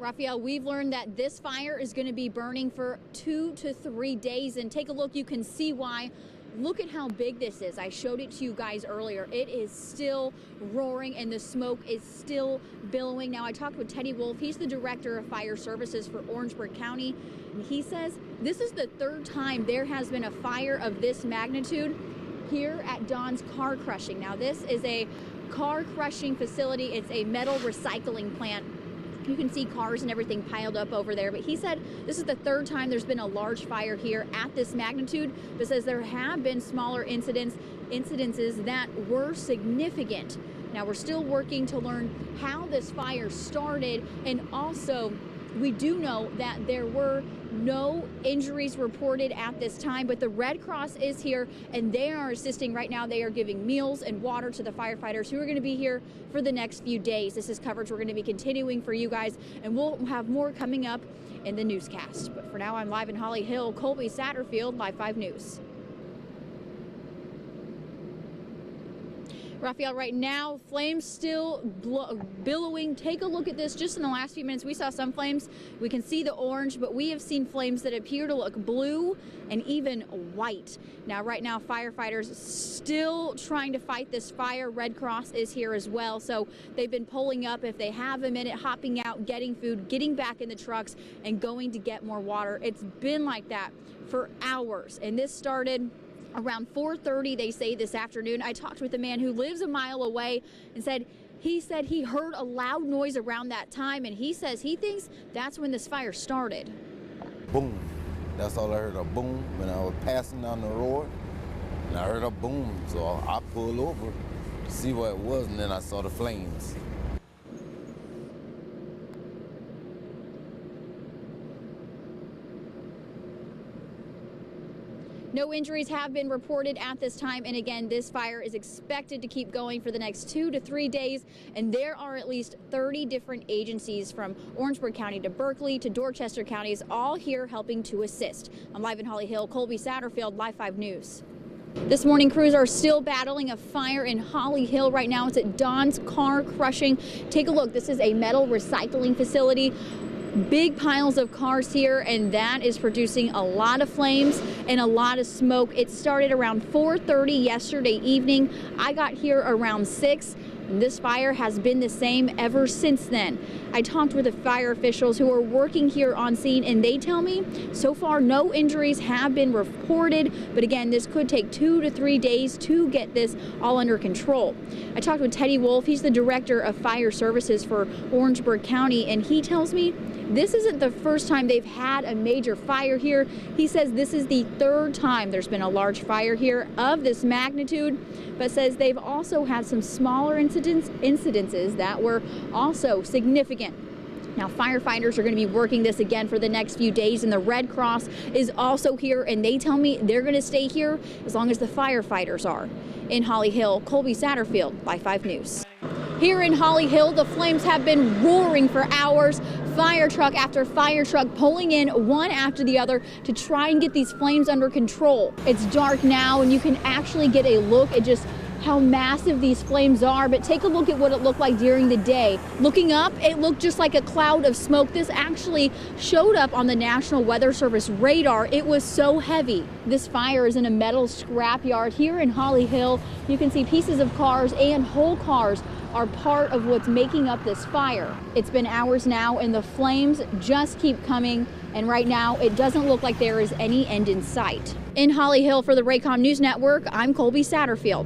Raphael, we've learned that this fire is going to be burning for 2 to 3 days, and take a look, you can see why. Look at how big this is. I showed it to you guys earlier. It is still roaring and the smoke is still billowing. Now, I talked with Teddy Wolf. He's the director of fire services for Orangeburg County, and he says this is the third time there has been a fire of this magnitude here at Don's Car Crushing. Now, this is a car crushing facility. It's a metal recycling plant. You can see cars and everything piled up over there, but he said this is the third time there's been a large fire here at this magnitude, but says there have been smaller incidences that were significant. Now, we're still working to learn how this fire started, and also we do know that there were no injuries reported at this time, but the Red Cross is here and they are assisting right now. They are giving meals and water to the firefighters who are going to be here for the next few days. This is coverage we're going to be continuing for you guys, and we'll have more coming up in the newscast. But for now, I'm live in Holly Hill. Colby Satterfield, Live 5 News. Raphael, right now, flames still billowing. Take a look at this. Just in the last few minutes, we saw some flames. We can see the orange, but we have seen flames that appear to look blue and even white. Now, right now, firefighters still trying to fight this fire. Red Cross is here as well, so they've been pulling up if they have a minute, hopping out, getting food, getting back in the trucks, and going to get more water. It's been like that for hours, and this started around 4:30, they say, this afternoon. I talked with a man who lives a mile away and said he heard a loud noise around that time, and he says he thinks that's when this fire started. Boom. That's all I heard, a boom when I was passing down the road, and I heard a boom, so I pulled over to see what it was, and then I saw the flames. No injuries have been reported at this time, and again, this fire is expected to keep going for the next 2 to 3 days, and there are at least 30 different agencies from Orangeburg County to Berkeley to Dorchester counties all here helping to assist. I'm live in Holly Hill. Colby Satterfield, Live 5 News. This morning, crews are still battling a fire in Holly Hill right now. It's at Don's Car Crushing. Take a look. This is a metal recycling facility. Big piles of cars here, and that is producing a lot of flames and a lot of smoke. It started around 4:30 yesterday evening. I got here around 6. And this fire has been the same ever since then. I talked with the fire officials who are working here on scene, and they tell me so far no injuries have been reported, but again, this could take 2 to 3 days to get this all under control. I talked with Teddy Wolf. He's the director of fire services for Orangeburg County, and he tells me this isn't the first time they've had a major fire here. He says this is the third time there's been a large fire here of this magnitude, but says they've also had some smaller incidences that were also significant. Now, firefighters are going to be working this again for the next few days, and the Red Cross is also here, and they tell me they're going to stay here as long as the firefighters are. In Holly Hill, Colby Satterfield, Live 5 News. Here in Holly Hill, the flames have been roaring for hours. Fire truck after fire truck pulling in one after the other to try and get these flames under control. It's dark now, and you can actually get a look at just how massive these flames are, but take a look at what it looked like during the day. Looking up, it looked just like a cloud of smoke. This actually showed up on the National Weather Service radar. It was so heavy. This fire is in a metal scrapyard here in Holly Hill. You can see pieces of cars and whole cars are part of what's making up this fire. It's been hours now, and the flames just keep coming, and right now it doesn't look like there is any end in sight. In Holly Hill for the Raycom News Network, I'm Colby Satterfield.